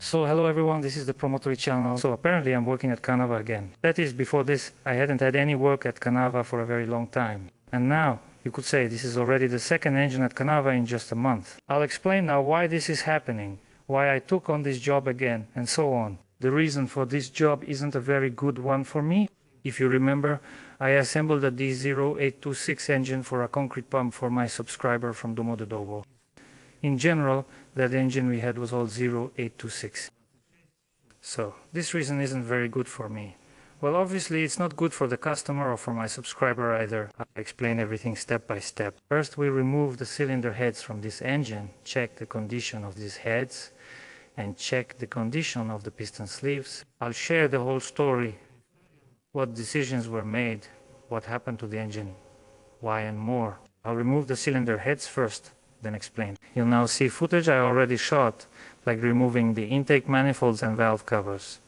So hello everyone, this is the Promotory channel. So apparently I'm working at Canava again. That is, before this I hadn't had any work at Canava for a very long time. And now, you could say this is already the second engine at Canava in just a month. I'll explain now why this is happening, why I took on this job again, and so on. The reason for this job isn't a very good one for me. If you remember, I assembled a D0826 engine for a concrete pump for my subscriber from Domodedovo. In general, that engine we had was all 0826. So, this reason isn't very good for me. Well, obviously it's not good for the customer or for my subscriber either. I'll explain everything step by step. First, we remove the cylinder heads from this engine, check the condition of these heads, and check the condition of the piston sleeves. I'll share the whole story, what decisions were made, what happened to the engine, why, and more. I'll remove the cylinder heads first, then explain. You'll now see footage I already shot, like removing the intake manifolds and valve covers.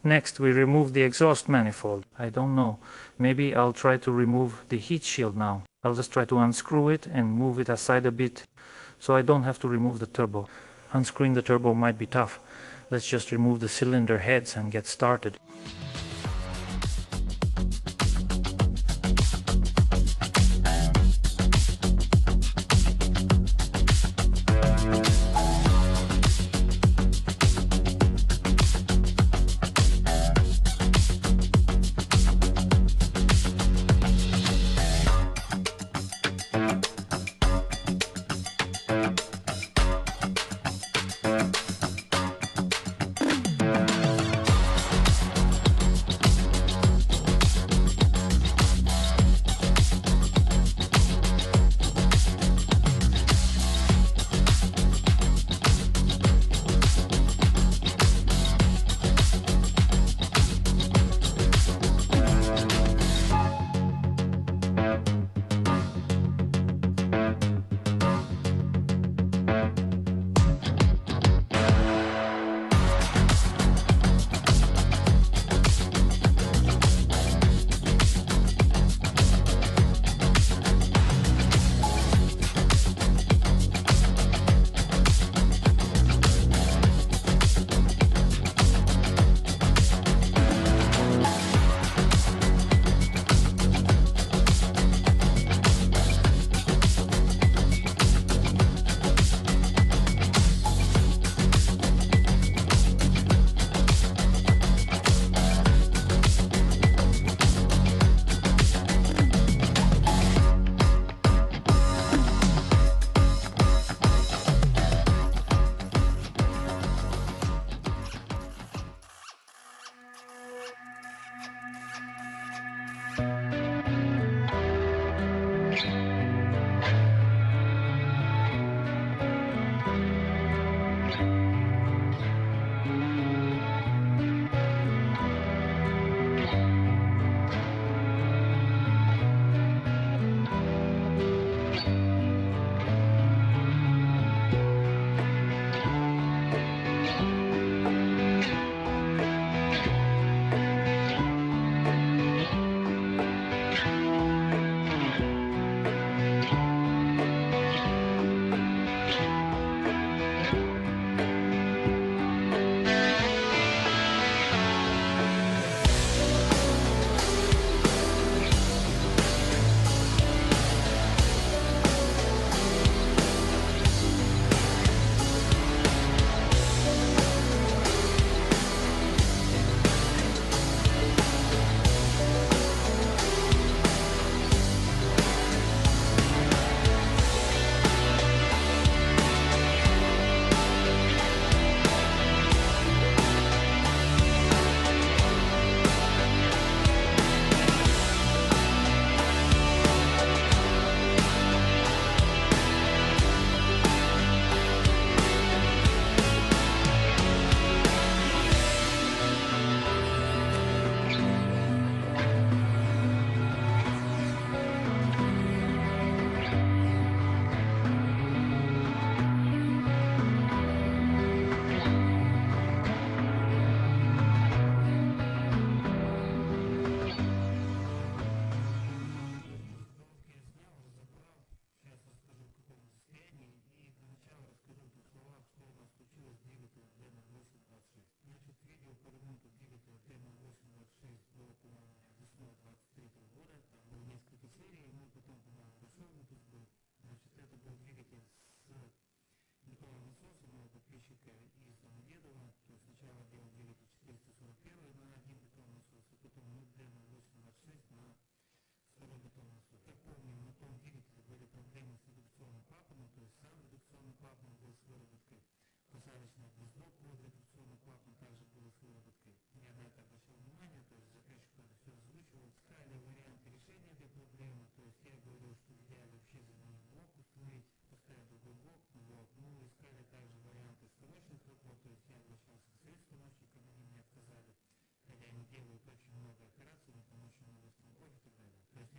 Next, we remove the exhaust manifold. I don't know, maybe I'll try to remove the heat shield now. I'll just try to unscrew it and move it aside a bit, so I don't have to remove the turbo. Unscrewing the turbo might be tough. Let's just remove the cylinder heads and get started.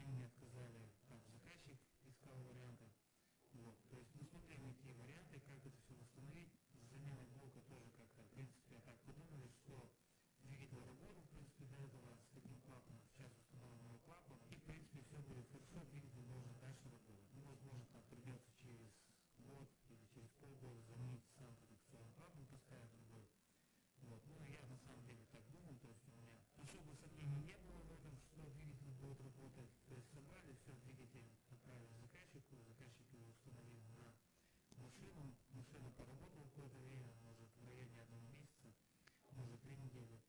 они мне отказали, там заказчик искал варианты. Вот, то есть мы смотрели эти варианты, как это все восстановить. С заменой блока тоже как-то, в принципе, так подумали, что двигатель работал, в принципе, до этого с таким клапаном. Сейчас установлен новый клапан, и, в принципе, все будет хорошо, двигатель должен дальше работать. Ну, возможно, там придется через год или через полгода заменить сам редукционный клапан, поставить другой. Вот. Ну, я на самом деле так думал, то есть у меня особо сомнений не было в этом, что двигатель будет работать. То есть собрали все, двигатель отправили заказчику, заказчик его установил на машину, машина поработала какое-то время, может в районе 1 месяца, может 3 недели.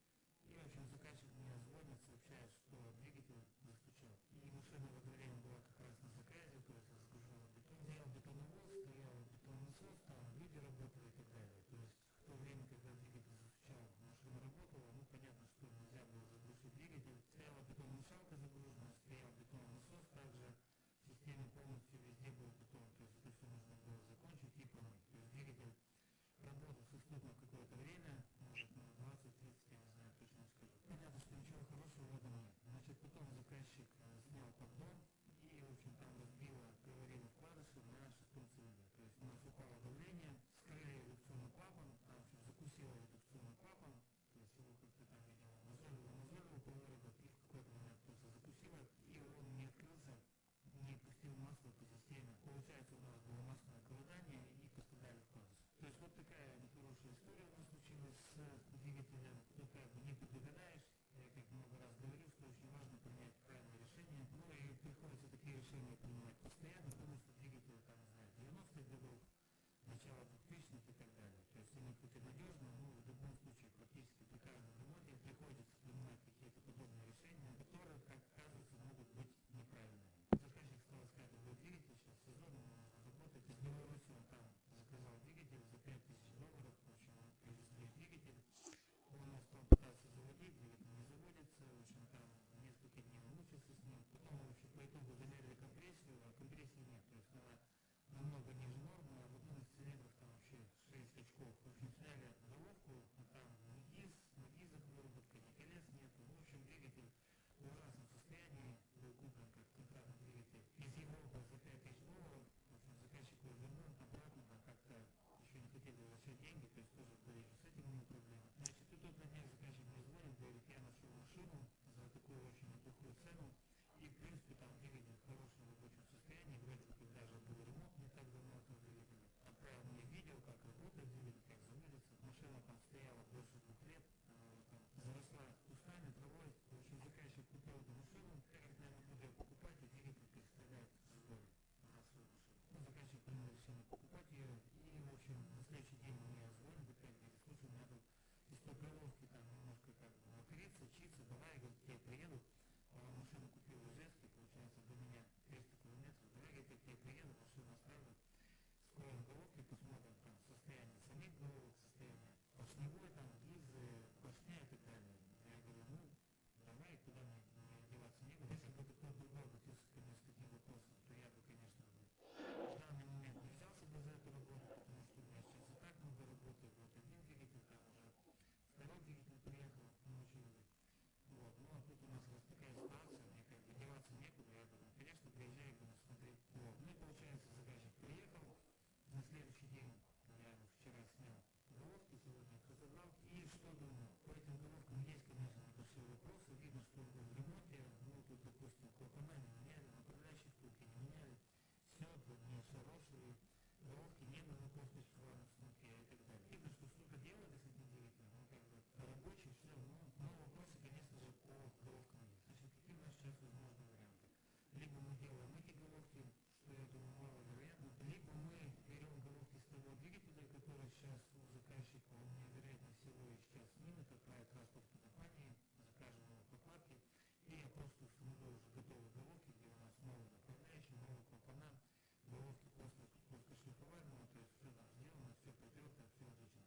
И, в общем, заказчик мне звонит, сообщает, что двигатель застучал. И машина в это время была как раз на заказе, то есть загружала бетон. Стоял бетоновоз, стоял бетоннасос, там люди работали и так далее. То есть в то время, когда двигатель застучал, машина работала, ну понятно, что нельзя было заглушить двигатель. Стояла бетономешалка загружена, стоял бетоннасос, также в системе полностью везде был бетон, то есть это все нужно было закончить и помыть. То есть двигатель работал с испытом какое-то время, может на 20-30, я не знаю, точно не скажу. Понятно, что ничего хорошего в этом нет. Значит, потом заказчик снял поддон и, в общем, там приварило вкладыши на 6-м цилиндре. То есть у нас упало давление, скрыли редукционный клапан, там, в общем, закусило редукционный клапан, то есть его как-то там, видимо, мозолило по городу, и в какой-то момент просто закусило, и он не открылся, не пустил масло по системе. Получается, у нас было масляное голодание и пострадали вкладыши. То есть вот такая нехорошая история у нас случилась с двигателем. Тут как бы не предугадаешь. Я как много раз говорил, что очень важно принять правильное решение. Ну и приходится такие решения принимать постоянно, потому что двигатель, там, не знаю, 90-х годов, начало 2000-х и так далее. То есть они хоть и надежны, но в любом случае практически при каждом ремонте приходится принимать какие-то подобные решения, которые, как оказывается, могут быть неправильными. Заказчик стал искать другой двигатель, сейчас сезон, ему нужно работать. Из Беларуси он там заказал двигатель за $5000. В общем, он привезли двигатель. Он стал пытаться заводить, двигатель не заводится. В общем, там несколько дней он мучился с ним. Потом, в общем, по итогу замерили компрессию, а компрессии нет. То есть она намного ниже нормы, а в одном из цилиндров там вообще 6 очков. В общем, сняли головку, а там ни гизок выработка, ни колес нету. В общем, двигатель в ужасном состоянии, был куплен как контрактный двигатель из Европы за $5000. В общем, заказчик его вернул обратно, а как-то еще не хотели возвращать деньги, то есть тоже были с этим у него проблемы. Значит, и тут на днях заказчик мне звонит, говорит, я нашел машину за такую очень неплохую цену, и в принципе там двигатель в хорошем рабочем состоянии, вроде бы даже был ремонт не так давно этого двигателя. Отправил мне видео, как работает двигатель, как заводится. Машина там стояла больше 2 лет, там заросла кустами, травой. В общем, заказчик купил эту машину, как, наверное, буду ее покупать, и двигатель перестреляет с горя на свою машину. Ну, заказчик принял решение покупать ее, и, в общем, на следующий день мне звонит, опять говорит, слушай, у меня тут из-под головки там немножко как бы накрыться, читься, давай, говорит, я приеду. Машину купил в Ижевске, получается, до меня 300 километров. Давай, говорит, я к тебе приеду, машину оставлю, скроем головки, посмотрим там состояние самих головок, состояние поршневой, там, гильзы, поршня и так далее. Я говорю, ну, давай, куда мне деваться некуда. Если бы кто-то другой обратился ко мне с таким вопросом, то я бы, конечно, в данный момент не взялся бы за эту работу, потому что у меня сейчас и так много работы. Вот один двигатель, там уже второй двигатель приехал, научили. Вот, ну а тут у нас вот такая ситуация, мне как бы деваться некуда, я думаю, конечно, приезжаю, буду смотреть. Вот, ну и получается, заказчик приехал, на следующий день я вчера снял головки, сегодня их разобрал, и что думаю, по этим головкам есть, конечно, небольшие вопросы, видно, что он был в ремонте, ну тут, допустим, клапана не меняли, направляющие втулки не меняли, седла не шарошили, головки не было на косточке в снуке и так далее. Видно, что что-то делали с этим двигателем, он как бы рабочий, все, но вопросы, конечно же, по головкам есть. Значит, какие у нас сейчас возможны варианты? Либо мы делаем эти головки, что я думаю маловероятно, либо мы берем головки с того двигателя, который сейчас у заказчика, он мне вероятнее всего и сейчас снимет, отправит транспортной компании, закажем его прокладки, и я просто установлю уже готовые головки, где у нас новые направляющие, новые клапана, головки просто шлифовальные, то есть все там сделано, все протерто, все отлично.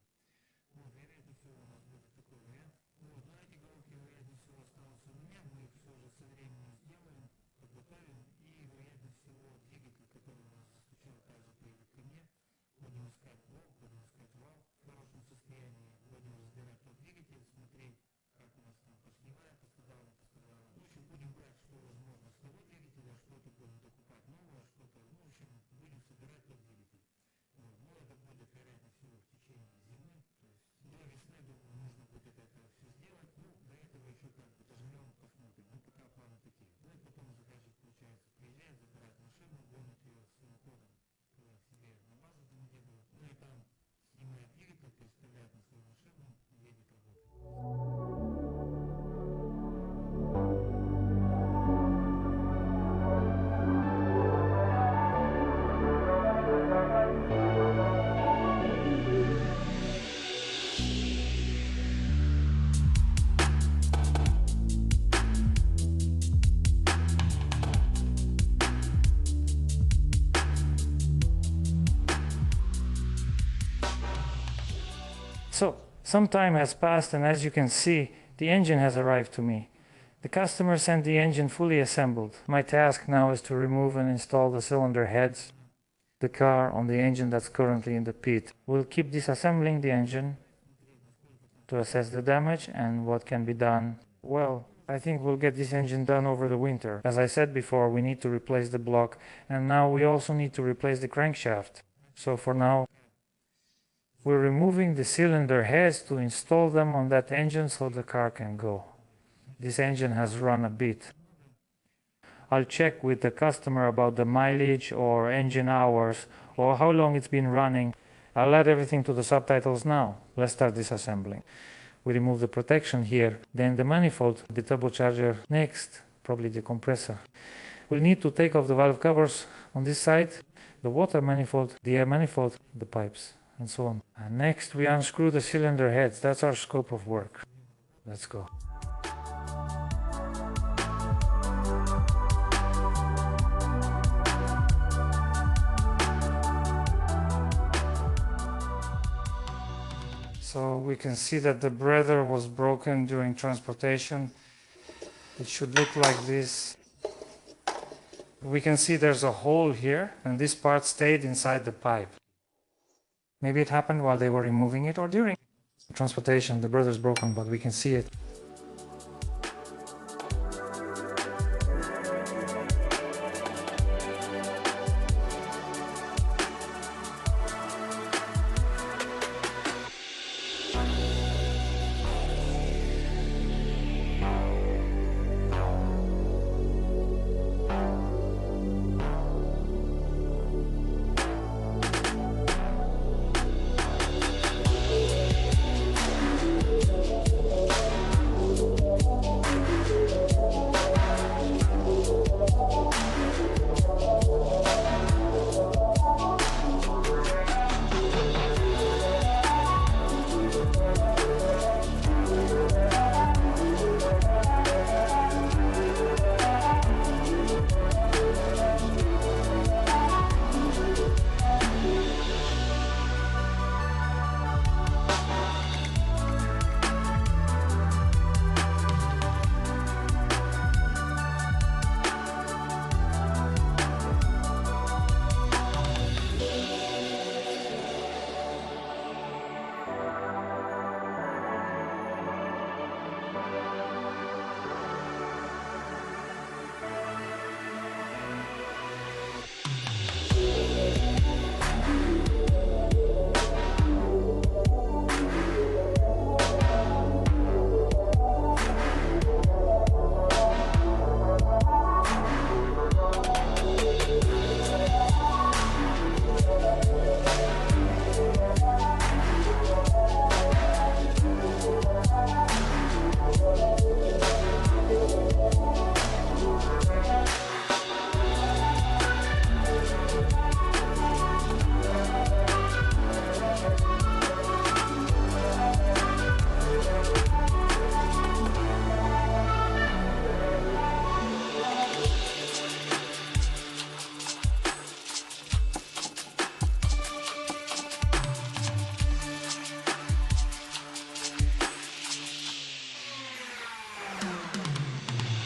Вот, вероятнее всего у нас будет такой вариант. Вот, но эти головки, вероятнее всего, останутся у меня, мы их все же со временем сделаем, подготовим, и, вероятнее всего, двигатель, который у нас застучал, также приедет ко мне, будем искать блок, будем искать вал в хорошем состоянии, будем разбирать тот двигатель, смотреть, как у нас там поршневая пострадала, не пострадала. В общем, будем брать, что возможно с того двигателя, будем докупать новое что-то, ну, в общем, будем собирать тот двигатель. Вот. Но это будет, вероятно всего, в течение зимы, то есть до весны, думаю, нужно будет это все сделать. Ну, до этого еще как бы дожмем, посмотрим. Ну, пока планы такие. Ну, и потом заказчик, получается, приезжает, забирает машину, гонит ее своим ходом себе на базу Домодедово, ну и там снимает двигатель, переставляет на свою машину, едет работать. So, some time has passed, and as you can see, the engine has arrived to me. The customer sent the engine fully assembled. My task now is to remove and install the cylinder heads, the car on the engine that's currently in the pit. We'll keep disassembling the engine to assess the damage and what can be done. Well, I think we'll get this engine done over the winter. As I said before, we need to replace the block, and now we also need to replace the crankshaft. So for now, we're removing the cylinder heads to install them on that engine so the car can go. This engine has run a bit. I'll check with the customer about the mileage or engine hours or how long it's been running. I'll add everything to the subtitles now. Let's start disassembling. We remove the protection here, then the manifold, the turbocharger, next, probably the compressor. We'll need to take off the valve covers on this side, the water manifold, the air manifold, the pipes, and so on. And next we unscrew the cylinder heads. That's our scope of work. Let's go. So we can see that the breather was broken during transportation. It should look like this. We can see there's a hole here, and this part stayed inside the pipe. Maybe it happened while they were removing it or during transportation. The breather's broken, but we can see it.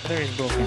There is broken.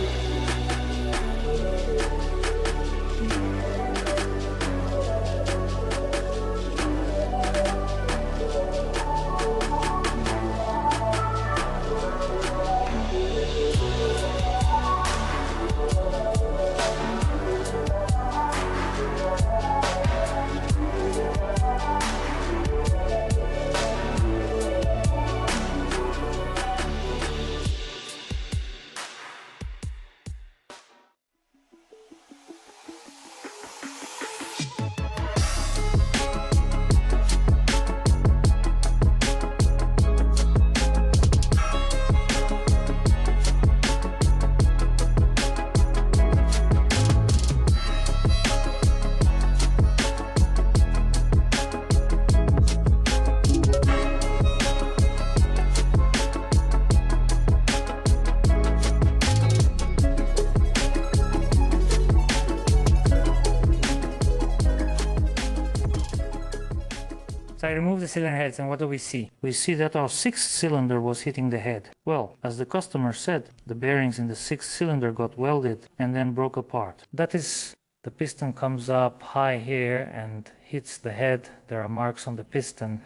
So I removed the cylinder heads, and what do we see? We see that our sixth cylinder was hitting the head. Well, as the customer said, the bearings in the sixth cylinder got welded and then broke apart. That is, the piston comes up high here and hits the head. There are marks on the piston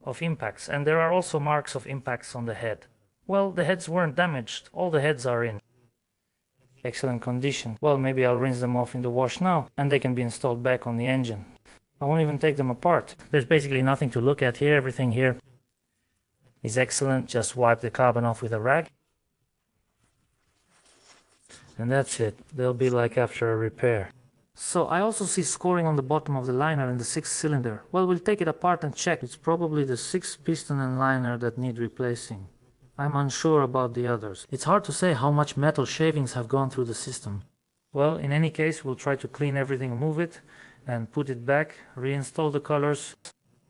of impacts, and there are also marks of impacts on the head. Well, the heads weren't damaged. All the heads are in excellent condition. Well, maybe I'll rinse them off in the wash now, and they can be installed back on the engine. I won't even take them apart. There's basically nothing to look at here. Everything here is excellent. Just wipe the carbon off with a rag. And that's it. They'll be like after a repair. So I also see scoring on the bottom of the liner in the sixth cylinder. Well, we'll take it apart and check. It's probably the sixth piston and liner that need replacing. I'm unsure about the others. It's hard to say how much metal shavings have gone through the system. Well, in any case, we'll try to clean everything, move it, and put it back, reinstall the colors.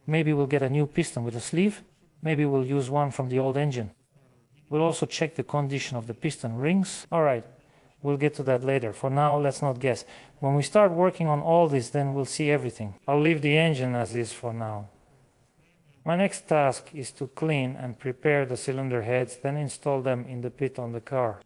Maybe we'll get a new piston with a sleeve. Maybe we'll use one from the old engine. We'll also check the condition of the piston rings. Alright, we'll get to that later. For now, let's not guess. When we start working on all this, then we'll see everything. I'll leave the engine as is for now. My next task is to clean and prepare the cylinder heads, then install them in the pit on the car.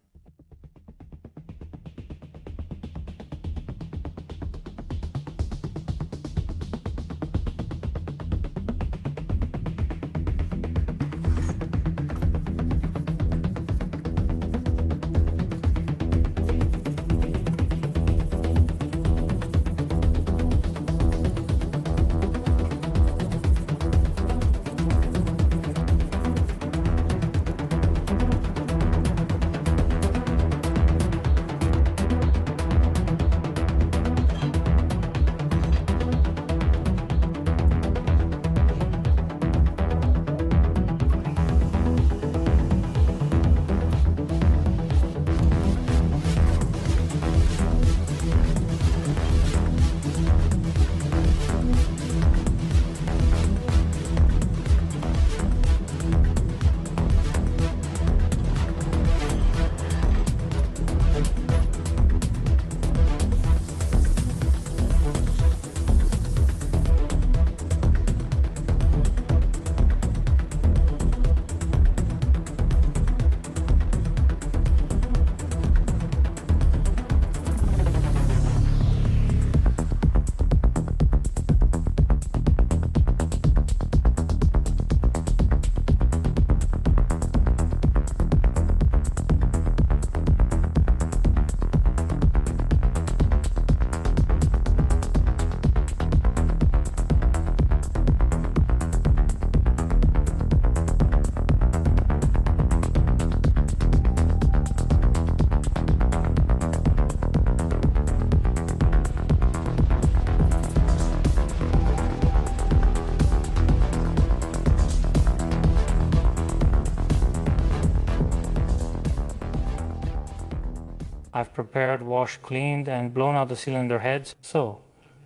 I've prepared, washed, cleaned, and blown out the cylinder heads. So,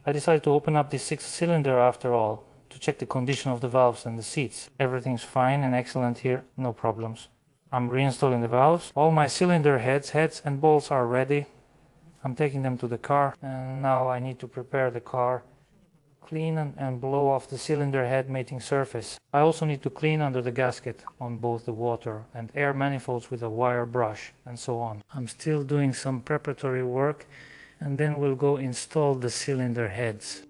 I decided to open up the sixth cylinder after all, to check the condition of the valves and the seats. Everything's fine and excellent here, no problems. I'm reinstalling the valves. All my cylinder heads and bolts are ready. I'm taking them to the car, and now I need to prepare the car, clean and blow off the cylinder head mating surface. I also need to clean under the gasket on both the water and air manifolds with a wire brush and so on. I'm still doing some preparatory work, and then we'll go install the cylinder heads.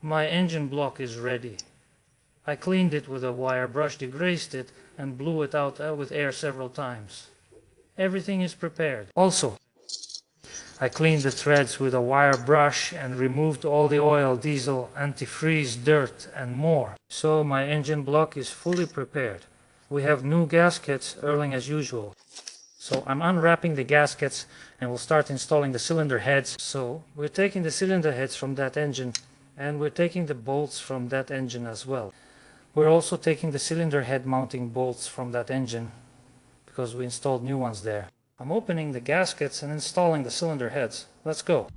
My engine block is ready. I cleaned it with a wire brush, degrazed it, and blew it out with air several times. Everything is prepared. Also, I cleaned the threads with a wire brush and removed all the oil, diesel, antifreeze, dirt, and more. So my engine block is fully prepared. We have new gaskets earling as usual. So I'm unwrapping the gaskets and we'll start installing the cylinder heads. So we're taking the cylinder heads from that engine and we're taking the bolts from that engine as well. We're also taking the cylinder head mounting bolts from that engine because we installed new ones there. I'm opening the gaskets and installing the cylinder heads. Let's go.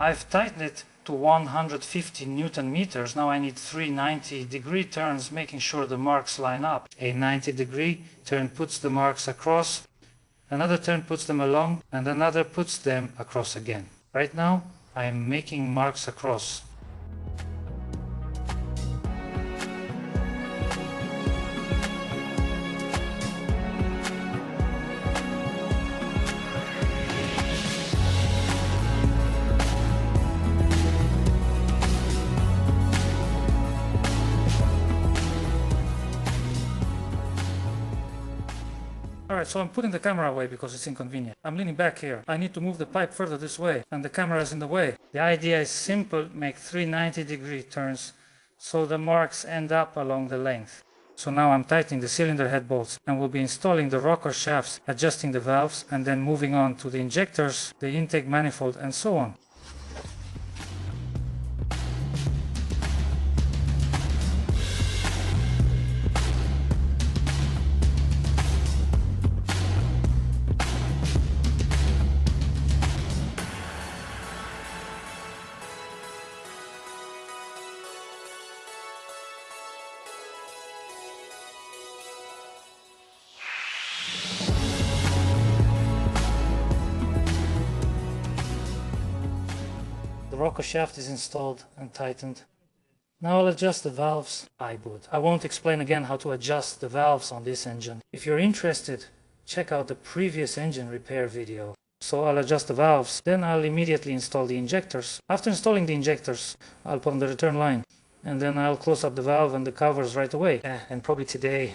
I've tightened it to 150 Newton meters. Now I need 3 90-degree turns, making sure the marks line up. A 90-degree turn puts the marks across, another turn puts them along, and another puts them across again. Right now, I'm making marks across. Alright, so I'm putting the camera away because it's inconvenient. I'm leaning back here. I need to move the pipe further this way, and the camera is in the way. The idea is simple: make 3 90-degree turns so the marks end up along the length. So now I'm tightening the cylinder head bolts and we'll be installing the rocker shafts, adjusting the valves, and then moving on to the injectors, the intake manifold, and so on. The rocker shaft is installed and tightened. Now I'll adjust the valves. I won't explain again how to adjust the valves on this engine. If you're interested, check out the previous engine repair video. So I'll adjust the valves, then I'll immediately install the injectors. After installing the injectors, I'll put on the return line, and then I'll close up the valve and the covers right away, and probably today.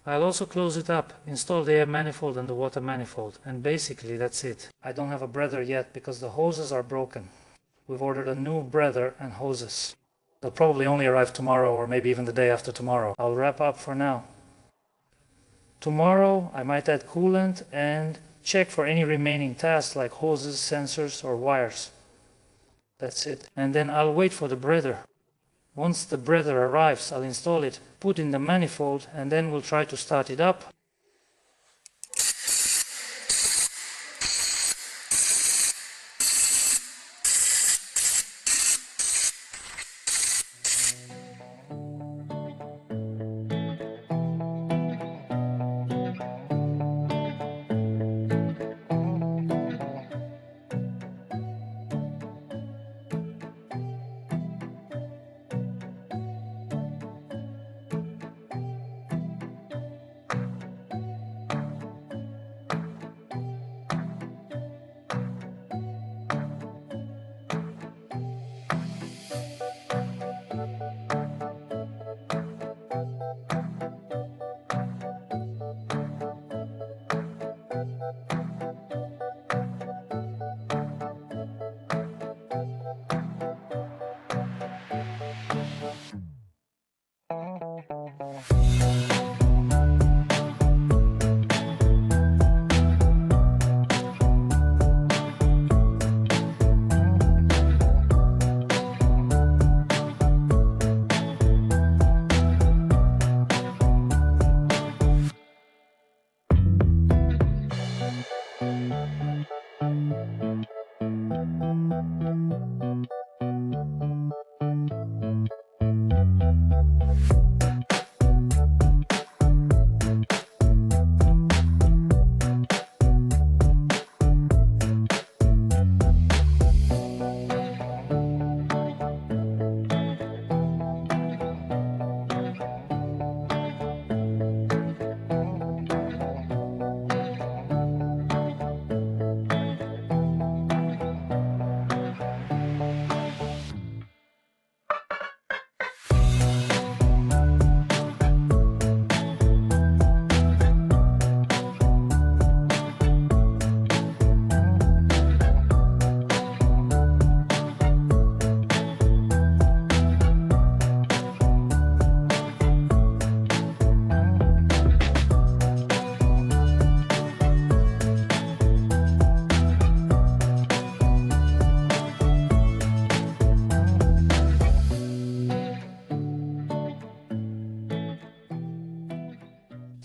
I'll also close it up, install the air manifold and the water manifold, and basically that's it. I don't have a breather yet because the hoses are broken. We've ordered a new breather and hoses. They'll probably only arrive tomorrow or maybe even the day after tomorrow. I'll wrap up for now. Tomorrow I might add coolant and check for any remaining tasks like hoses, sensors, or wires. That's it. And then I'll wait for the breather. Once the breather arrives, I'll install it, put in the manifold, and then we'll try to start it up.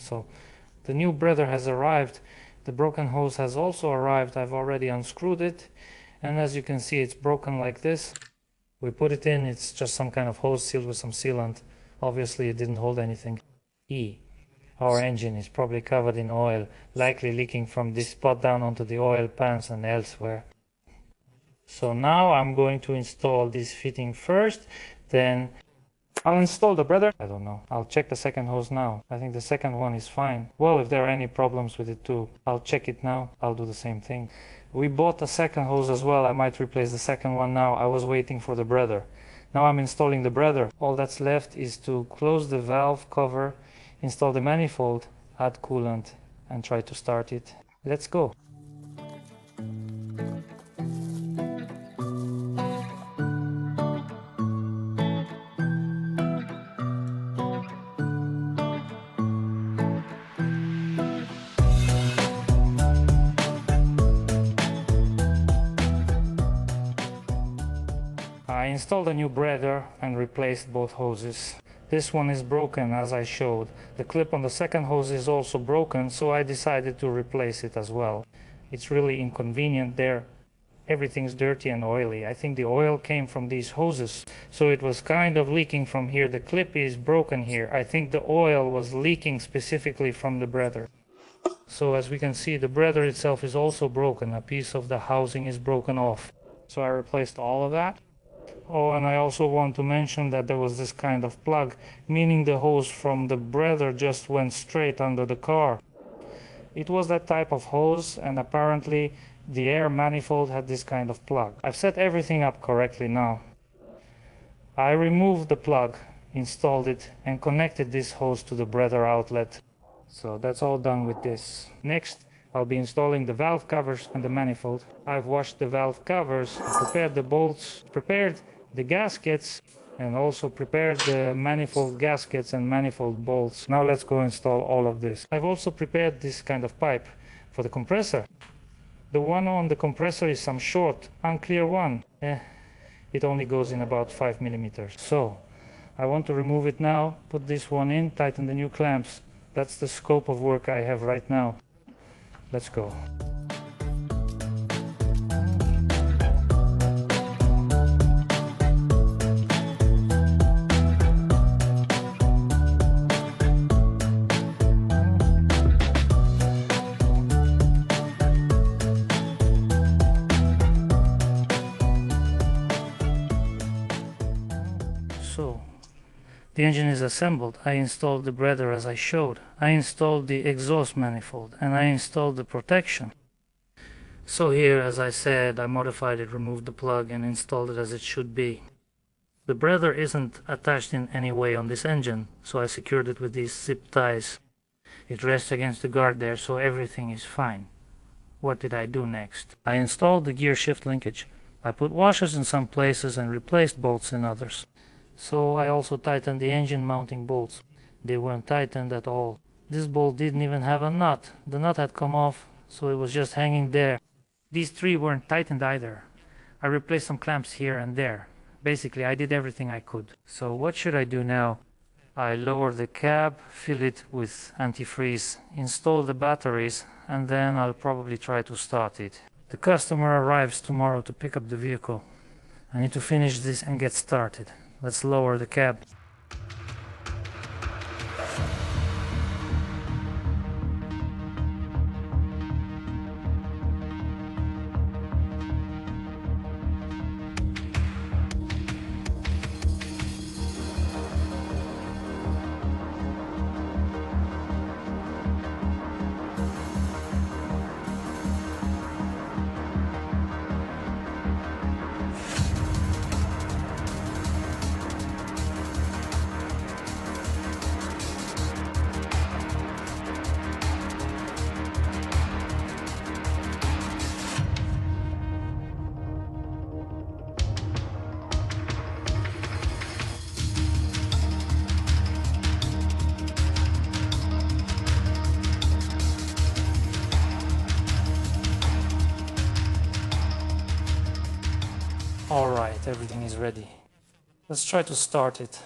So the new breather has arrived. The broken hose has also arrived. I've already unscrewed it, and as you can see, it's broken like this. We put it in, it's just some kind of hose sealed with some sealant. Obviously it didn't hold anything. Our engine is probably covered in oil, likely leaking from this spot down onto the oil pans and elsewhere. So now I'm going to install this fitting first, then I'll install the breather. I don't know. I'll check the second hose now. I think the second one is fine. Well, if there are any problems with it too, I'll check it now. I'll do the same thing. We bought a second hose as well. I might replace the second one now. I was waiting for the breather. Now I'm installing the breather. All that's left is to close the valve cover, install the manifold, add coolant, and try to start it. Let's go. I installed a new breather and replaced both hoses. This one is broken, as I showed. The clip on the second hose is also broken, so I decided to replace it as well. It's really inconvenient there. Everything's dirty and oily. I think the oil came from these hoses, so it was kind of leaking from here. The clip is broken here. I think the oil was leaking specifically from the breather. So as we can see, the breather itself is also broken. A piece of the housing is broken off. So I replaced all of that. Oh, and I also want to mention that there was this kind of plug, meaning the hose from the breather just went straight under the car. It was that type of hose, and apparently the air manifold had this kind of plug. I've set everything up correctly now. I removed the plug, installed it, and connected this hose to the breather outlet. So that's all done with this. Next, I'll be installing the valve covers and the manifold. I've washed the valve covers, prepared the bolts, prepared the gaskets, and also prepared the manifold gaskets and manifold bolts. Now let's go install all of this. I've also prepared this kind of pipe for the compressor. The one on the compressor is some short, unclear one. It only goes in about 5 millimeters. So I want to remove it now, put this one in, tighten the new clamps. That's the scope of work I have right now. Let's go. So, the engine is assembled. I installed the breather as I showed. I installed the exhaust manifold, and I installed the protection. So here, as I said, I modified it, removed the plug, and installed it as it should be. The breather isn't attached in any way on this engine, so I secured it with these zip ties. It rests against the guard there, so everything is fine. What did I do next? I installed the gear shift linkage. I put washers in some places and replaced bolts in others. So I also tightened the engine mounting bolts. They weren't tightened at all. This bolt didn't even have a nut. The nut had come off, so it was just hanging there. These three weren't tightened either. I replaced some clamps here and there. Basically, I did everything I could. So what should I do now? I lower the cab, fill it with antifreeze, install the batteries, and then I'll probably try to start it. The customer arrives tomorrow to pick up the vehicle. I need to finish this and get started. Let's lower the cab. Alright, everything is ready. Let's try to start it.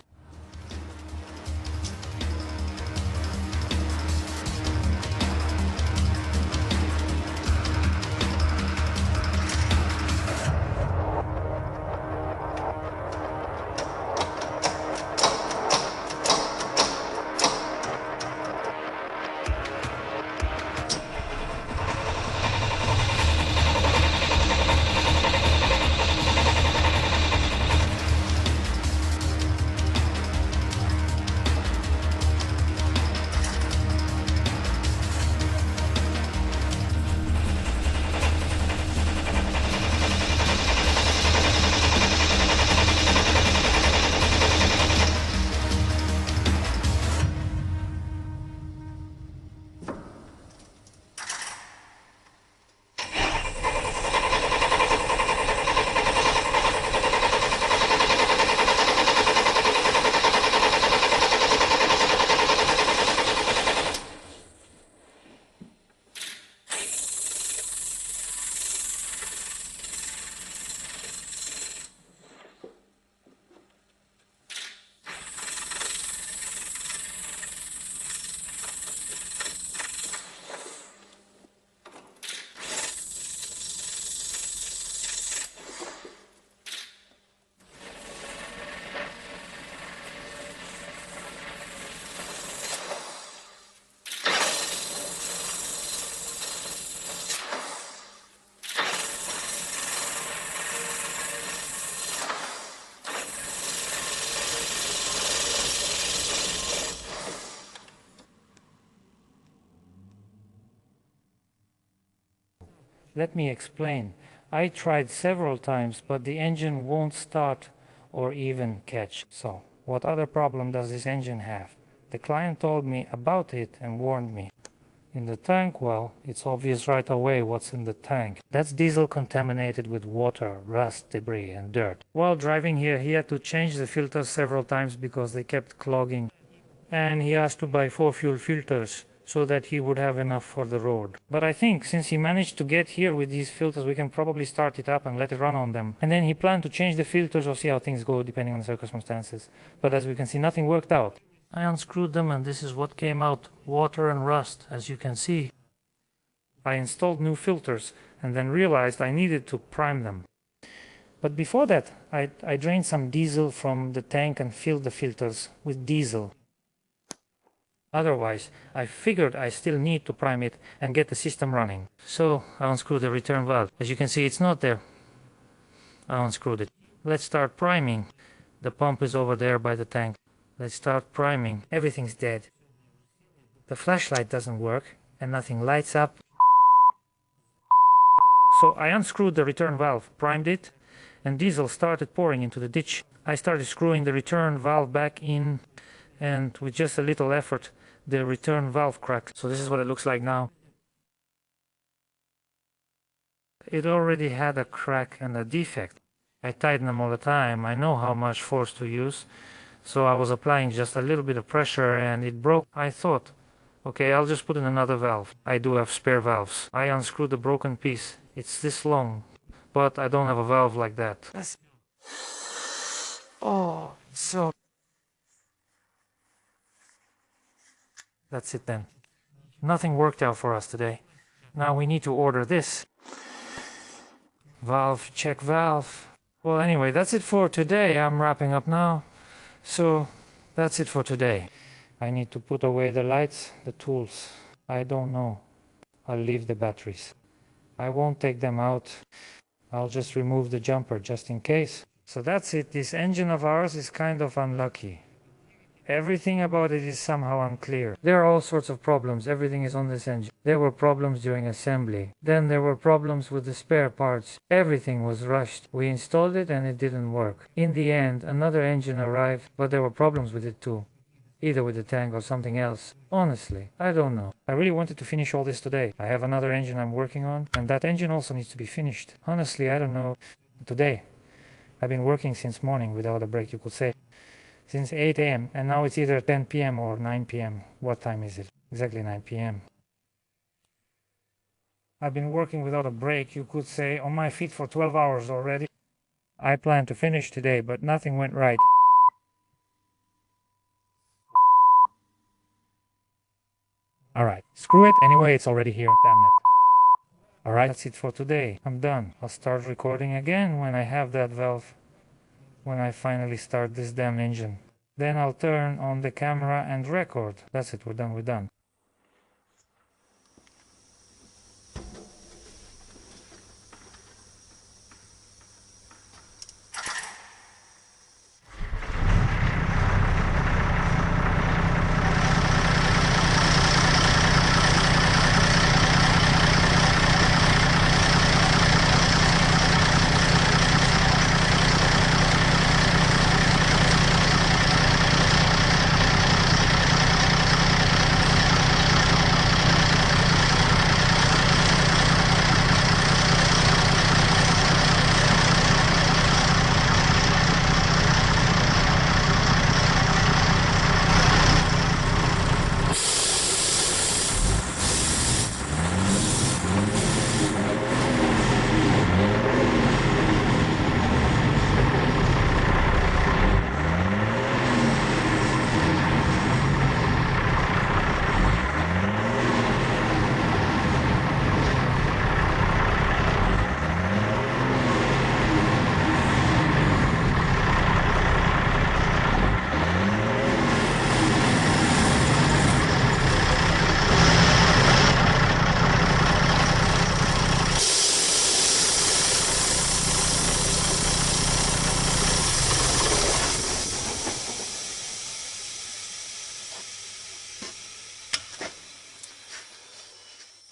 Let me explain. I tried several times, but the engine won't start or even catch. So, what other problem does this engine have? The client told me about it and warned me. In the tank, well, it's obvious right away what's in the tank. That's diesel contaminated with water, rust, debris, and dirt. While driving here, he had to change the filters several times because they kept clogging. And he asked to buy 4 fuel filters so that he would have enough for the road. But I think since he managed to get here with these filters, we can probably start it up and let it run on them. And then he planned to change the filters or see how things go depending on the circumstances. But as we can see, nothing worked out. I unscrewed them and this is what came out. Water and rust, as you can see. I installed new filters and then realized I needed to prime them. But before that, I drained some diesel from the tank and filled the filters with diesel. Otherwise, I figured I still need to prime it and get the system running. So I unscrewed the return valve. As you can see, it's not there. I unscrewed it. Let's start priming. The pump is over there by the tank. Let's start priming. Everything's dead. The flashlight doesn't work and nothing lights up. So I unscrewed the return valve, primed it, and diesel started pouring into the ditch. I started screwing the return valve back in, and with just a little effort, the return valve cracked. So this is what it looks like now. It already had a crack and a defect. I tighten them all the time. I know how much force to use. So I was applying just a little bit of pressure and it broke. I thought, okay, I'll just put in another valve. I do have spare valves. I unscrewed the broken piece. It's this long, but I don't have a valve like that. Oh, so... That's it then. Nothing worked out for us today. Now we need to order this. Valve, check valve. Well, anyway, that's it for today. I'm wrapping up now. So, that's it for today. I need to put away the lights, the tools. I don't know. I'll leave the batteries. I won't take them out. I'll just remove the jumper just in case. So that's it. This engine of ours is kind of unlucky. Everything about it is somehow unclear. There are all sorts of problems. Everything is on this engine. There were problems during assembly. Then there were problems with the spare parts. Everything was rushed. We installed it and it didn't work. In the end, another engine arrived, but there were problems with it too. Either with the tank or something else. Honestly, I don't know. I really wanted to finish all this today. I have another engine I'm working on, and that engine also needs to be finished. Honestly, I don't know. Today, I've been working since morning without a break, you could say. Since 8 a.m. and now it's either 10 p.m. or 9 p.m. What time is it? Exactly 9 p.m. I've been working without a break, you could say, on my feet for 12 hours already. I planned to finish today, but nothing went right. Alright, screw it, anyway it's already here, damn it. Alright, that's it for today. I'm done. I'll start recording again when I have that valve. When I finally start this damn engine. Then I'll turn on the camera and record. That's it, we're done.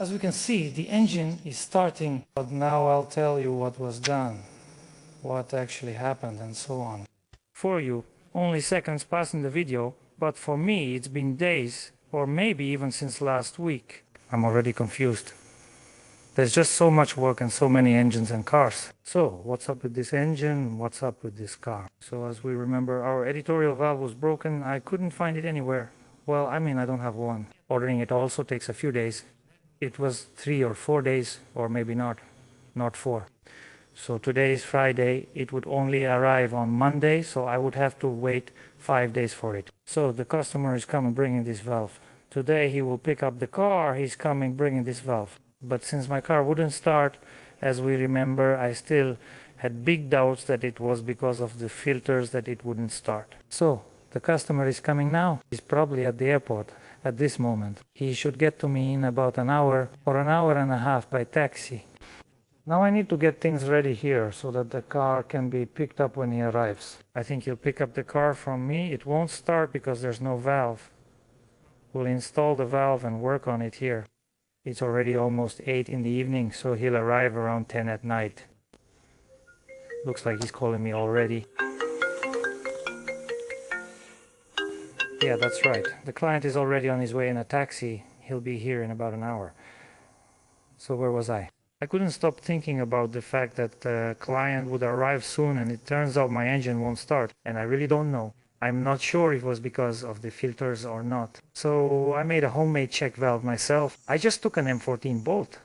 As we can see, the engine is starting, but now I'll tell you what was done, what actually happened, and so on. For you, only seconds pass in the video, but for me it's been days, or maybe even since last week. I'm already confused. There's just so much work and so many engines and cars. So, what's up with this engine? What's up with this car? So, as we remember, our editorial valve was broken. I couldn't find it anywhere. Well, I mean, I don't have one. Ordering it also takes a few days. It was 3 or 4 days, or maybe not 4. So today is Friday. It would only arrive on Monday, so I would have to wait 5 days for it. So the customer is coming bringing this valve. Today he will pick up the car. He's coming bringing this valve. But since my car wouldn't start, as we remember, I still had big doubts that it was because of the filters that it wouldn't start. So the customer is coming now. He's probably at the airport at this moment. He should get to me in about an hour or an hour and a half by taxi. Now I need to get things ready here so that the car can be picked up when he arrives. I think he'll pick up the car from me. It won't start because there's no valve. We'll install the valve and work on it here. It's already almost 8 in the evening, so he'll arrive around 10 at night. Looks like he's calling me already. Yeah, that's right. The client is already on his way in a taxi. He'll be here in about an hour. So where was I? I couldn't stop thinking about the fact that the client would arrive soon and it turns out my engine won't start. And I really don't know. I'm not sure if it was because of the filters or not. So I made a homemade check valve myself. I just took an M14 bolt,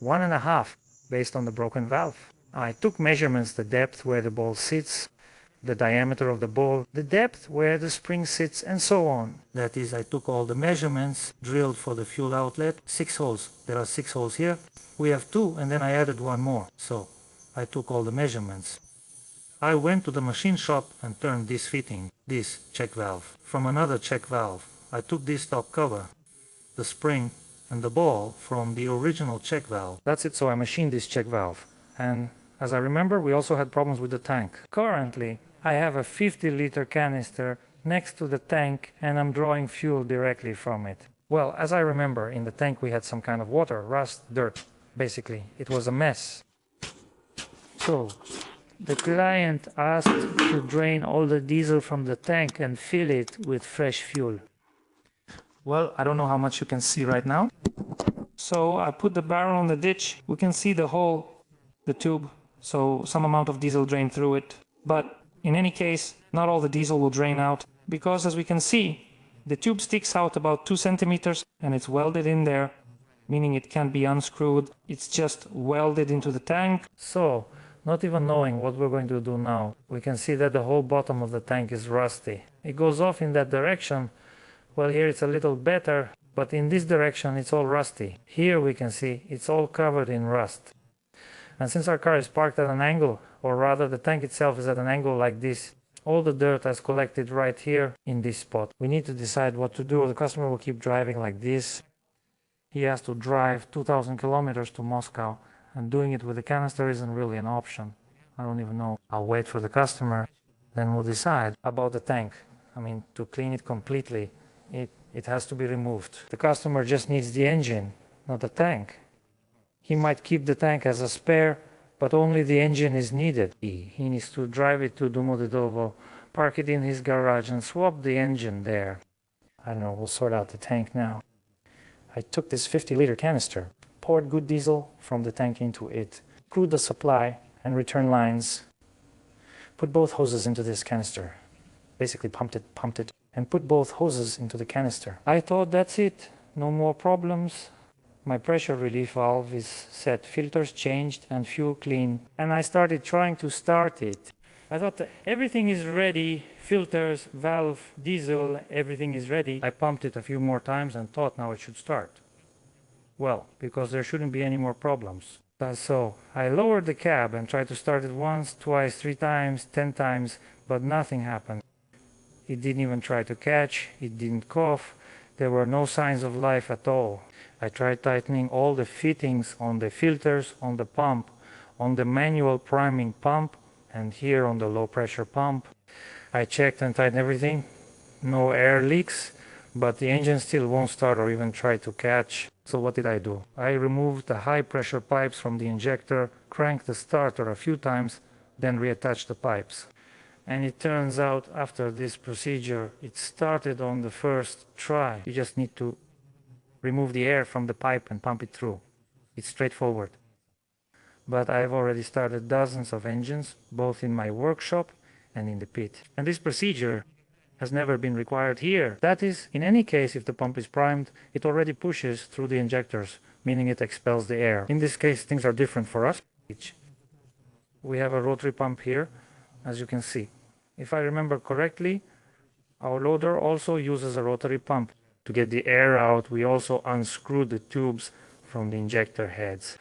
1.5, based on the broken valve. I took measurements, the depth where the ball sits, the diameter of the ball, the depth where the spring sits, and so on. That is, I took all the measurements, drilled for the fuel outlet, 6 holes. There are 6 holes here. We have 2, and then I added 1 more. So I took all the measurements. I went to the machine shop and turned this fitting, this check valve, from another check valve. I took this top cover, the spring and the ball from the original check valve. That's it, so I machined this check valve. And as I remember, we also had problems with the tank. Currently, I have a 50-liter canister next to the tank and I'm drawing fuel directly from it. Well, as I remember, in the tank we had some kind of water, rust, dirt. Basically, it was a mess. So the client asked to drain all the diesel from the tank and fill it with fresh fuel. Well, I don't know how much you can see right now. So I put the barrel in the ditch. We can see the hole, the tube, so some amount of diesel drained through it. But in any case, not all the diesel will drain out because, as we can see, the tube sticks out about 2 centimeters and it's welded in there, meaning it can't be unscrewed. It's just welded into the tank. So, not even knowing what we're going to do now, we can see that the whole bottom of the tank is rusty. It goes off in that direction. Well, here it's a little better, but in this direction it's all rusty. Here we can see it's all covered in rust. And since our car is parked at an angle, or rather the tank itself is at an angle like this, all the dirt has collected right here in this spot. We need to decide what to do. The customer will keep driving like this. He has to drive 2,000 kilometers to Moscow, and doing it with the canister isn't really an option. I don't even know. I'll wait for the customer, then we'll decide about the tank. I mean, to clean it completely, it has to be removed. The customer just needs the engine, not the tank. He might keep the tank as a spare, but only the engine is needed. He needs to drive it to Domodedovo, park it in his garage and swap the engine there. I don't know, we'll sort out the tank now. I took this 50-liter canister, poured good diesel from the tank into it, screwed the supply and return lines, put both hoses into this canister, basically pumped it, and put both hoses into the canister. I thought that's it, no more problems. My pressure relief valve is set, filters changed and fuel clean, and I started trying to start it. I thought that everything is ready, filters, valve, diesel, everything is ready. I pumped it a few more times and thought now it should start. Well, because there shouldn't be any more problems. So I lowered the cab and tried to start it once, twice, 3 times, 10 times, but nothing happened. It didn't even try to catch, it didn't cough, there were no signs of life at all. I tried tightening all the fittings on the filters, on the pump, on the manual priming pump, and here on the low pressure pump. I checked and tightened everything, no air leaks, but the engine still won't start or even try to catch. So what did I do? I removed the high pressure pipes from the injector, cranked the starter a few times, then reattached the pipes. And it turns out after this procedure, it started on the first try. You just need to remove the air from the pipe and pump it through. It's straightforward. But I've already started dozens of engines, both in my workshop and in the pit. And this procedure has never been required here. That is, in any case, if the pump is primed, it already pushes through the injectors, meaning it expels the air. In this case, things are different for us. We have a rotary pump here, as you can see. If I remember correctly, our loader also uses a rotary pump. To get the air out, we also unscrew the tubes from the injector heads.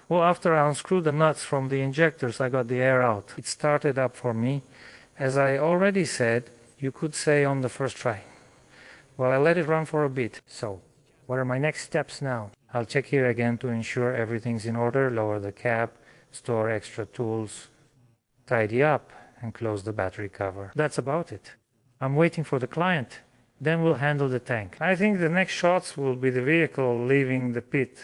Well, after I unscrewed the nuts from the injectors, I got the air out. It started up for me. As I already said, you could say on the first try. Well, I let it run for a bit. So, what are my next steps now? I'll check here again to ensure everything's in order, lower the cap, store extra tools, tidy up, and close the battery cover. That's about it. I'm waiting for the client. Then we'll handle the tank. I think the next shots will be the vehicle leaving the pit.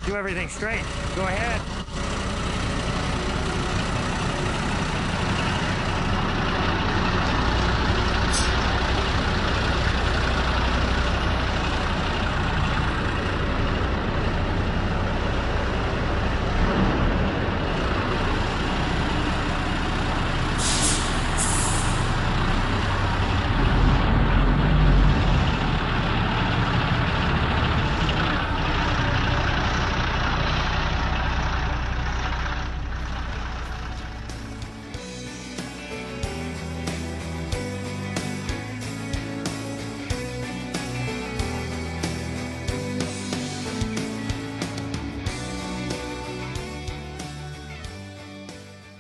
Do everything straight. Go ahead.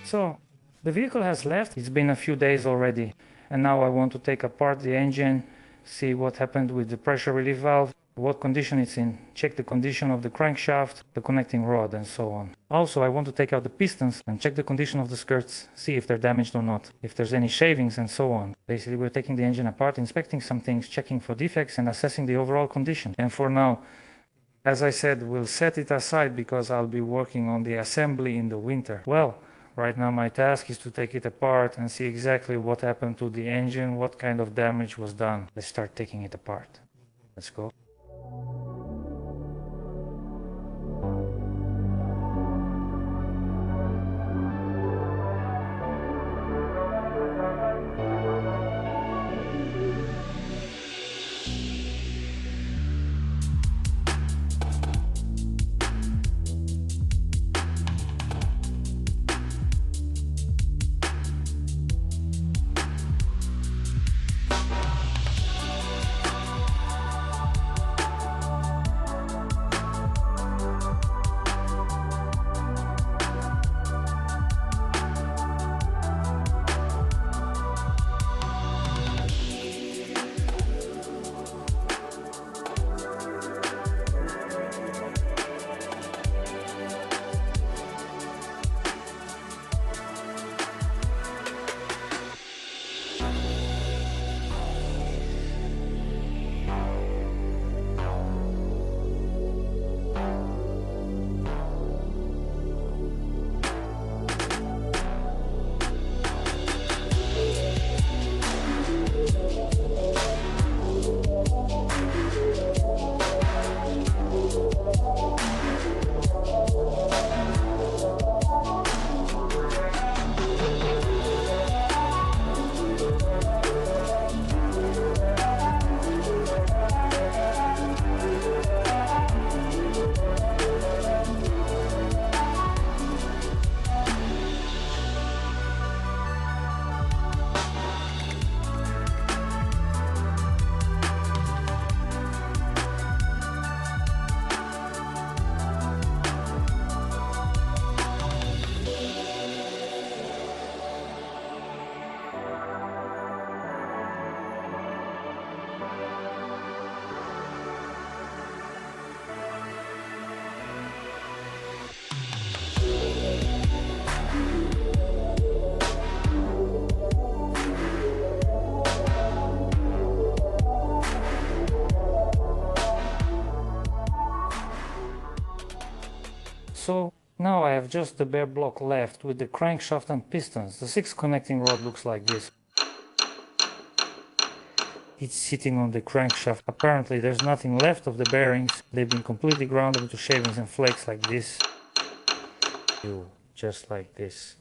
So the vehicle has left. It's been a few days already. And now I want to take apart the engine, see what happened with the pressure relief valve, what condition it's in, check the condition of the crankshaft, the connecting rod, and so on. Also, I want to take out the pistons and check the condition of the skirts, see if they're damaged or not, if there's any shavings, and so on. Basically, we're taking the engine apart, inspecting some things, checking for defects, and assessing the overall condition. And for now, as I said, we'll set it aside because I'll be working on the assembly in the winter. Well, right now my task is to take it apart and see exactly what happened to the engine, what kind of damage was done. Let's start taking it apart. Let's go. So now I have just the bare block left with the crankshaft and pistons. The 6th connecting rod looks like this. It's sitting on the crankshaft. Apparently there's nothing left of the bearings. They've been completely ground into shavings and flakes like this. Just like this.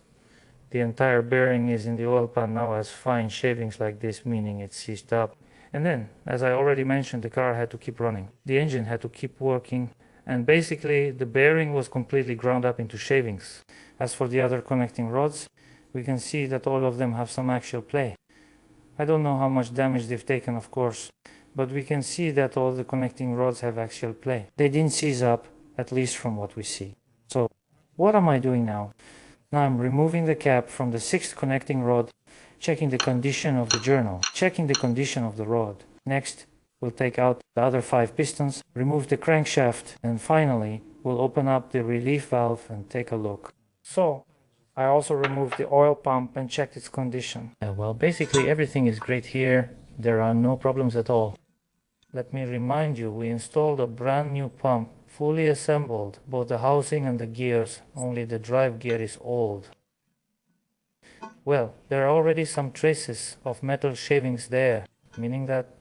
The entire bearing is in the oil pan now, has fine shavings like this, meaning it's seized up. And then, as I already mentioned, the car had to keep running. The engine had to keep working, and basically the bearing was completely ground up into shavings. As for the other connecting rods, we can see that all of them have some actual play. I don't know how much damage they've taken, of course, but we can see that all the connecting rods have actual play. They didn't seize up, at least from what we see. So, what am I doing now? Now I'm removing the cap from the 6th connecting rod, checking the condition of the journal, checking the condition of the rod. Next, we'll take out the other 5 pistons, remove the crankshaft, and finally, we'll open up the relief valve and take a look. So, I also removed the oil pump and checked its condition. Well, basically everything is great here. There are no problems at all. Let me remind you, we installed a brand new pump, fully assembled, both the housing and the gears, only the drive gear is old. Well, there are already some traces of metal shavings there, meaning that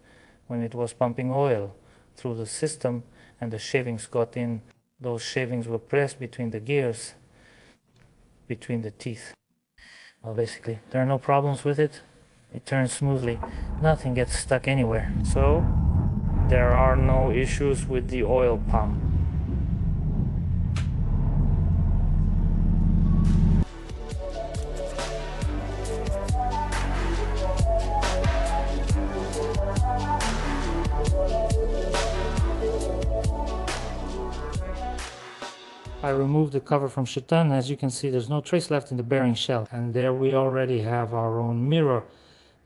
when it was pumping oil through the system and the shavings got in, those shavings were pressed between the gears, between the teeth. Well, basically, there are no problems with it. It turns smoothly. Nothing gets stuck anywhere. So, there are no issues with the oil pump. I removed the cover from Shaitan. As you can see, there's no trace left in the bearing shell. And there we already have our own mirror,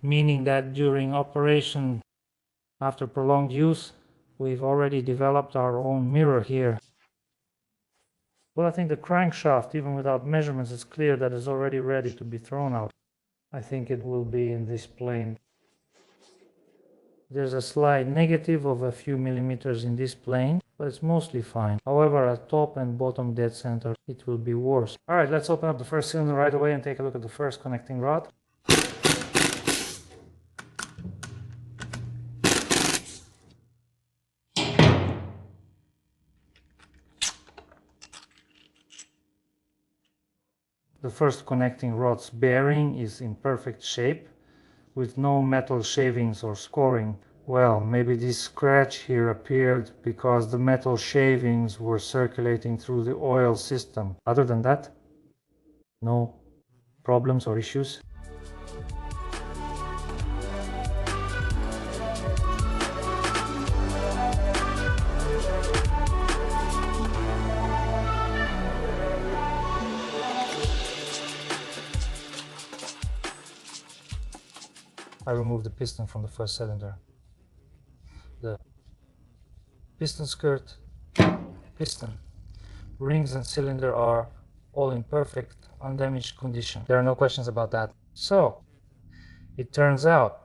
meaning that during operation, after prolonged use, we've already developed our own mirror here. Well, I think the crankshaft, even without measurements, is clear that it's already ready to be thrown out. I think it will be in this plane. There's a slight negative of a few millimeters in this plane, but it's mostly fine. However, at top and bottom dead center, it will be worse. Alright, let's open up the first cylinder right away and take a look at the first connecting rod. The first connecting rod's bearing is in perfect shape, with no metal shavings or scoring. Well, maybe this scratch here appeared because the metal shavings were circulating through the oil system. Other than that, no problems or issues. I removed the piston from the first cylinder. The piston skirt, piston, rings and cylinder are all in perfect, undamaged condition. There are no questions about that. So, it turns out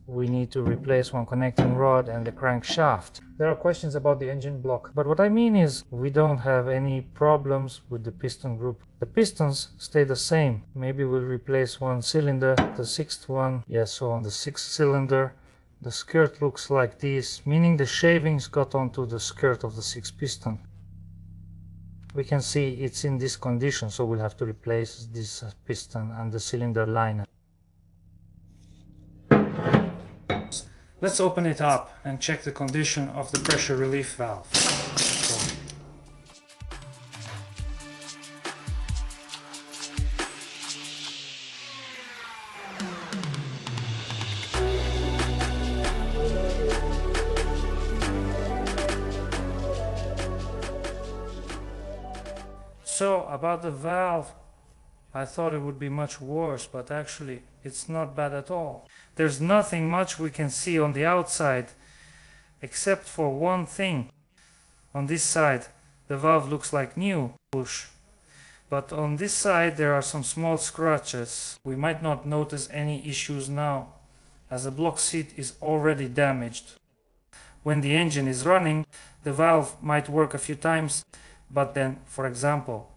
we need to replace one connecting rod and the crankshaft. There are questions about the engine block, but what I mean is we don't have any problems with the piston group. The pistons stay the same. Maybe we'll replace one cylinder, the 6th one. Yeah, so on the 6th cylinder, the skirt looks like this, meaning the shavings got onto the skirt of the 6th piston. We can see it's in this condition, so we'll have to replace this piston and the cylinder liner. Let's open it up and check the condition of the pressure relief valve. So about the valve, I thought it would be much worse, but actually it's not bad at all. There's nothing much we can see on the outside, except for one thing. On this side, the valve looks like new, push. But on this side there are some small scratches. We might not notice any issues now, as the block seat is already damaged. When the engine is running, the valve might work a few times, But then, for example,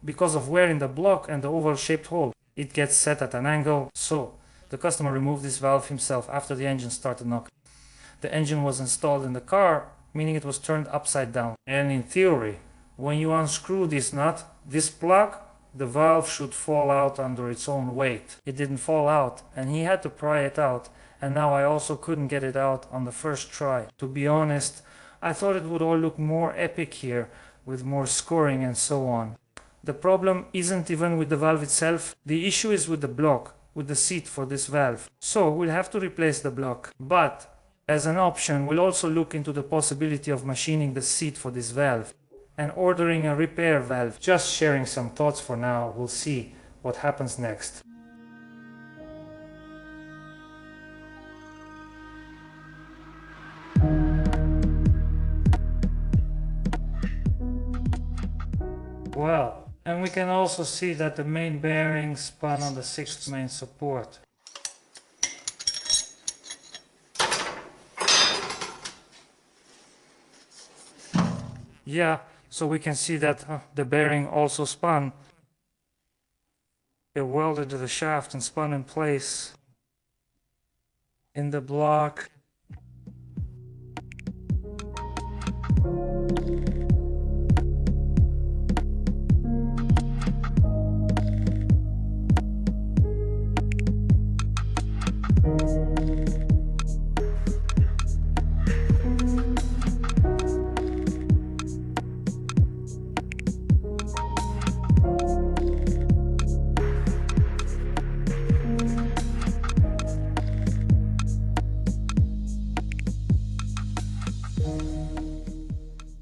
because of wear in the block and the oval-shaped hole, it gets set at an angle, so the customer removed this valve himself after the engine started knocking. The engine was installed in the car, meaning it was turned upside down. And in theory, when you unscrew this nut, this plug, the valve should fall out under its own weight. It didn't fall out, and he had to pry it out, and now I also couldn't get it out on the first try. To be honest, I thought it would all look more epic here, with more scoring and so on. The problem isn't even with the valve itself, the issue is with the block, with the seat for this valve. So we'll have to replace the block. But as an option, we'll also look into the possibility of machining the seat for this valve and ordering a repair valve. Just sharing some thoughts for now, we'll see what happens next. Well, and we can also see that the main bearing spun on the 6th main support. Yeah, so we can see that the bearing also spun. It welded to the shaft and spun in place in the block.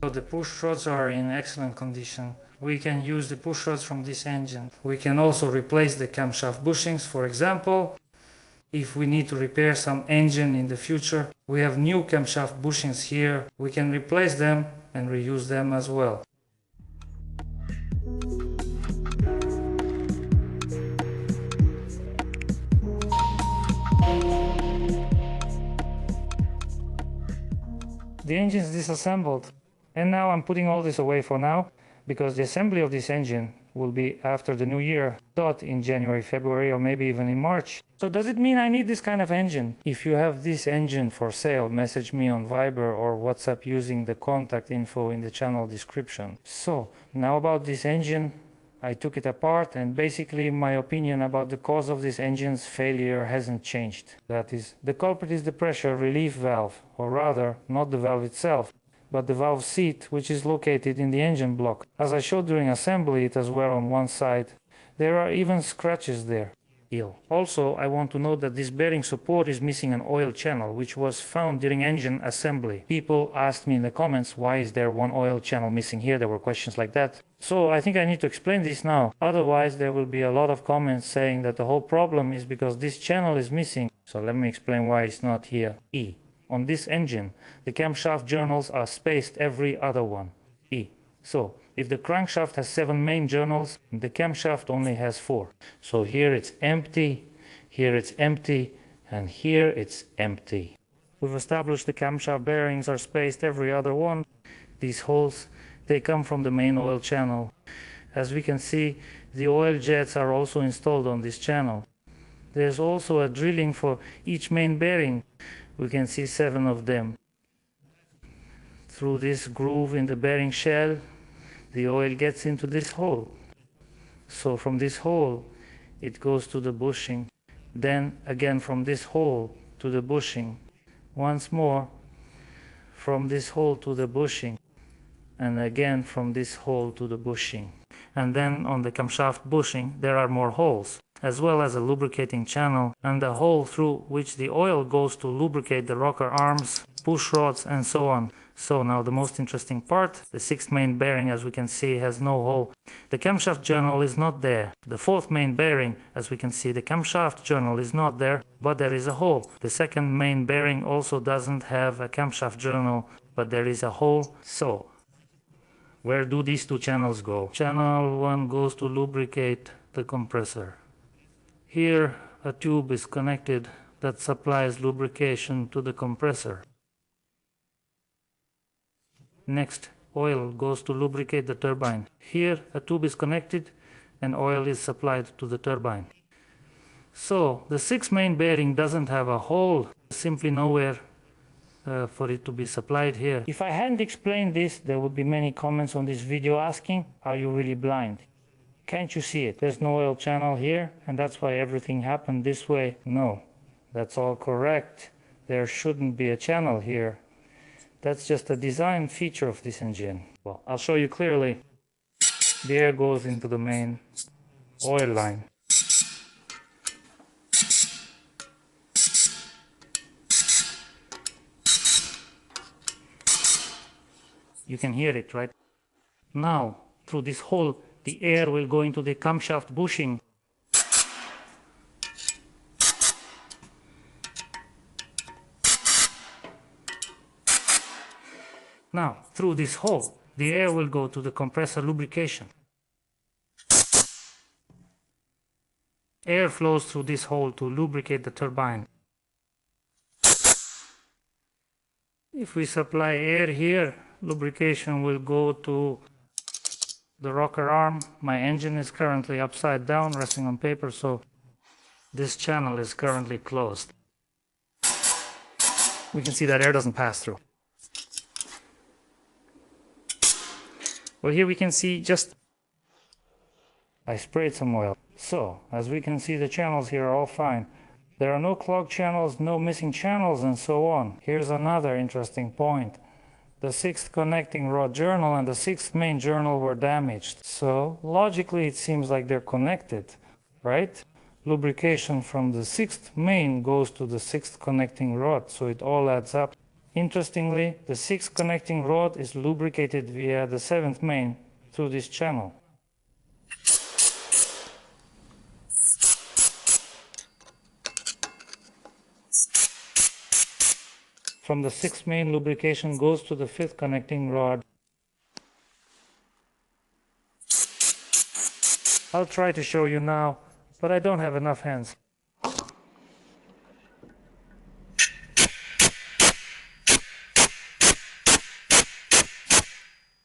So the push rods are in excellent condition. We can use the push rods from this engine. We can also replace the camshaft bushings, for example. If we need to repair some engine in the future, we have new camshaft bushings here. We can replace them and reuse them as well. The engine is disassembled, and now I'm putting all this away for now, because the assembly of this engine will be after the new year, not in January, February, or maybe even in March. So does it mean I need this kind of engine? If you have this engine for sale, message me on Viber or WhatsApp using the contact info in the channel description. So now about this engine, I took it apart, and basically my opinion about the cause of this engine's failure hasn't changed. That is, the culprit is the pressure relief valve, or rather, not the valve itself, but the valve seat, which is located in the engine block. As I showed during assembly, it has wear on one side. There are even scratches there. Also, I want to note that this bearing support is missing an oil channel, which was found during engine assembly. People asked me in the comments, why is there one oil channel missing here? There were questions like that. So I think I need to explain this now. Otherwise, there will be a lot of comments saying that the whole problem is because this channel is missing. So let me explain why it's not here. On this engine, the camshaft journals are spaced every other one. So, if the crankshaft has 7 main journals, the camshaft only has 4. So here it's empty, and here it's empty. We've established the camshaft bearings are spaced every other one. These holes, they come from the main oil channel. As we can see, the oil jets are also installed on this channel. There's also a drilling for each main bearing. We can see 7 of them. Through this groove in the bearing shell, the oil gets into this hole. So from this hole, it goes to the bushing. Then again from this hole to the bushing. Once more, from this hole to the bushing. And again from this hole to the bushing. And then on the camshaft bushing, there are more holes, as well as a lubricating channel and a hole through which the oil goes to lubricate the rocker arms, push rods, and so on. So now the most interesting part, the 6th main bearing, as we can see, has no hole. The camshaft journal is not there. The 4th main bearing, as we can see, the camshaft journal is not there, but there is a hole. The 2nd main bearing also doesn't have a camshaft journal, but there is a hole. So where do these 2 channels go? Channel 1 goes to lubricate the compressor. Here a tube is connected that supplies lubrication to the compressor. Next, oil goes to lubricate the turbine. Here a tube is connected and oil is supplied to the turbine. So the 6th main bearing doesn't have a hole, simply nowhere for it to be supplied here. If I hadn't explained this, there would be many comments on this video asking, are you really blind? Can't you see it? There's no oil channel here, and that's why everything happened this way. No, that's all correct. There shouldn't be a channel here. That's just a design feature of this engine. Well, I'll show you clearly. The air goes into the main oil line. You can hear it, right? Now, through this hole, the air will go into the camshaft bushing. Now, through this hole, the air will go to the compressor lubrication. Air flows through this hole to lubricate the turbine. If we supply air here, lubrication will go to the rocker arm. My engine is currently upside down, resting on paper, so this channel is currently closed. We can see that air doesn't pass through. Well, here we can see I sprayed some oil. So, as we can see, the channels here are all fine. There are no clogged channels, no missing channels, and so on. Here's another interesting point. The 6th connecting rod journal and the 6th main journal were damaged. So, logically it seems like they're connected, right? Lubrication from the 6th main goes to the 6th connecting rod, so it all adds up. Interestingly, the 6th connecting rod is lubricated via the 7th main through this channel. From the 6th main, lubrication goes to the 5th connecting rod. I'll try to show you now, but I don't have enough hands.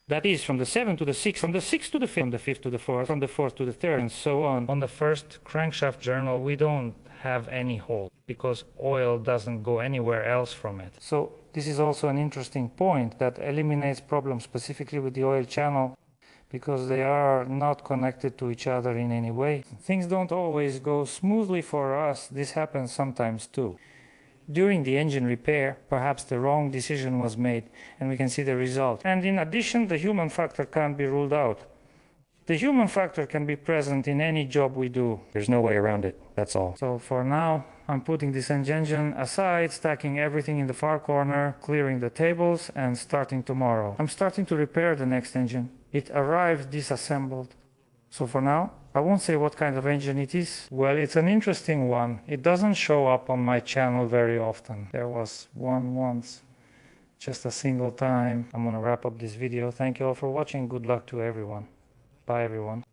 That is from the 7th to the 6th, from the 6th to the 5th, from the 5th to the 4th, from the 4th to the 3rd, and so on. On the 1st crankshaft journal, we don't have any hole because oil doesn't go anywhere else from it. So this is also an interesting point that eliminates problems specifically with the oil channel because they are not connected to each other in any way. Things don't always go smoothly for us. This happens sometimes too. During the engine repair, perhaps the wrong decision was made, and we can see the result. And in addition, the human factor can't be ruled out. The human factor can be present in any job we do. There's no way around it, that's all. So for now, I'm putting this engine aside, stacking everything in the far corner, clearing the tables, and starting tomorrow. I'm starting to repair the next engine. It arrived disassembled. So for now, I won't say what kind of engine it is. Well, it's an interesting one. It doesn't show up on my channel very often. There was one once, just a single time. I'm gonna wrap up this video. Thank you all for watching. Good luck to everyone. Bye everyone.